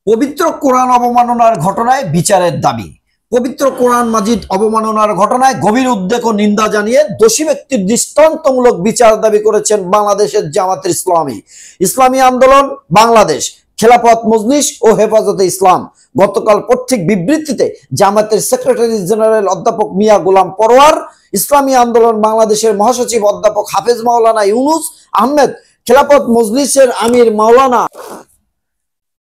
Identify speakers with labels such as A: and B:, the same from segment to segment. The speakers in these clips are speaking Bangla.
A: পবিত্র কোরআন অবমাননার ঘটনায় বিচারের দাবি। পবিত্র কোরআন মাজিদ অবমাননার ঘটনায় গভীর উদ্বেগ ও নিন্দা জানিয়ে দোষী ব্যক্তির দৃষ্টান্তমূলক বিচার দাবি করেছেন বাংলাদেশের জামাতে ইসলামী, ইসলামী আন্দোলন বাংলাদেশ, খেলাফত মজলিস ও হেফাজতে ইসলাম। গতকাল পত্রিক বিবৃতিতে জামাতের সেক্রেটারি জেনারেল অধ্যাপক মিয়া গোলাম পরোয়ার, ইসলামী আন্দোলন বাংলাদেশের মহাসচিব অধ্যাপক হাফেজ মাওলানা ইউনুস আহমেদ, খেলাফত মজলিসের আমির মাওলানা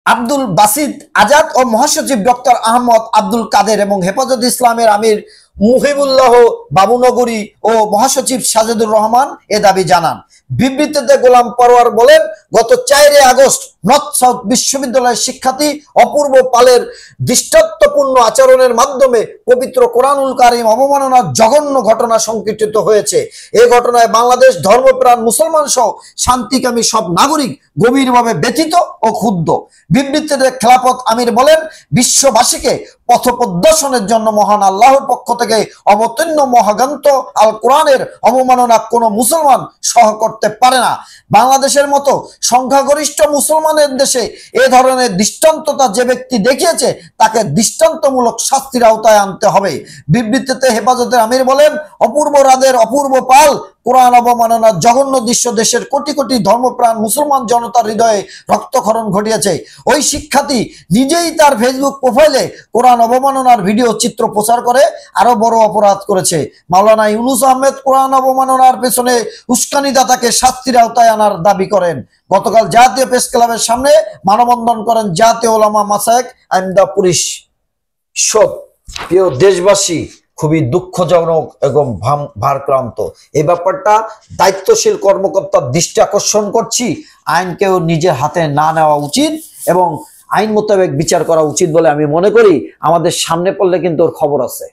A: আব্দুল বাসিত আজাদ ও মহাসচিব ডক্টর আহমদ আব্দুল কাদের এবং হেফাজত ইসলামের আমির মুহিবুল্লাহ বাবুনগরী ও মহাসচিব সাজেদুর রহমান এ দাবি জানান। বিবৃতিতে গোলাম পরোয়ার বলেন, গত 4 আগস্ট নর্থ সাউথ বিশ্ববিদ্যালয়ের শিক্ষার্থী অপূর্ব পালের দৃষ্টান্তপূর্ণ আচরণের মাধ্যমে পবিত্র কোরআনুল কারীম অবমাননার জঘন্য ঘটনা সংঘটিত হয়েছে। এই ঘটনায় বাংলাদেশ ধর্মপ্রাণ মুসলমান সহ শান্তিকামী সব নাগরিক গভীরভাবে ব্যথিত ও ক্ষুব্ধ। বিবৃতিতে খেলাফত আমির বলেন, বিশ্ববাসীকে পথপ্রদর্শনের জন্য মহান আল্লাহর পক্ষ থেকে অবতীর্ণ মহাগ্রন্থ আল কোরআনের অবমাননা কোনো মুসলমান সহ করতে পারে না। বাংলাদেশের মতো সংখ্যাগরিষ্ঠ মুসলমানের দেশে এ ধরনের দৃষ্টান্ততা যে ব্যক্তি দেখিয়েছে তাকে দৃষ্টান্তমূলক শাস্তির আওতায় আনতে হবে। বিবৃতিতে হেফাজতের আমির বলেন, অপূর্ব রাদের অপূর্ব পাল কোরআন অবমাননার জঘন্য দৃশ্য দেশের কোটি কোটি ধর্মপ্রাণ মুসলমান জনতার হৃদয়ে রক্তক্ষরণ ঘটিয়েছে। ওই শিক্ষার্থী নিজেই তার ফেসবুক প্রোফাইলে কোরআন অবমাননার ভিডিও চিত্র প্রচার করে আরো বড় অপরাধ করেছে। মাওলানা ইউনুস আহমেদ কোরআন অবমাননার পেছনে উস্কানিদাতাকে শাস্তির আওতায় আনার দাবি করেন। গতকাল জাতীয় প্রেস ক্লাবের সামনে মানববন্ধন করেন জাতীয় ওলামা মাসায়েক এন্ড দ্য পুলিশ। প্রিয় দেশবাসী, খুবই দুঃখজনক এবং ভারাক্রান্ত এই ব্যাপারটা। দায়িত্বশীল কর্মকর্তার দৃষ্টি আকর্ষণ করছি, আইনকেও নিজের হাতে না নেওয়া উচিত এবং আইন মোতাবেক বিচার করা উচিত বলে আমি মনে করি। আমাদের সামনে পড়লে কিন্তু ওর খবর আছে।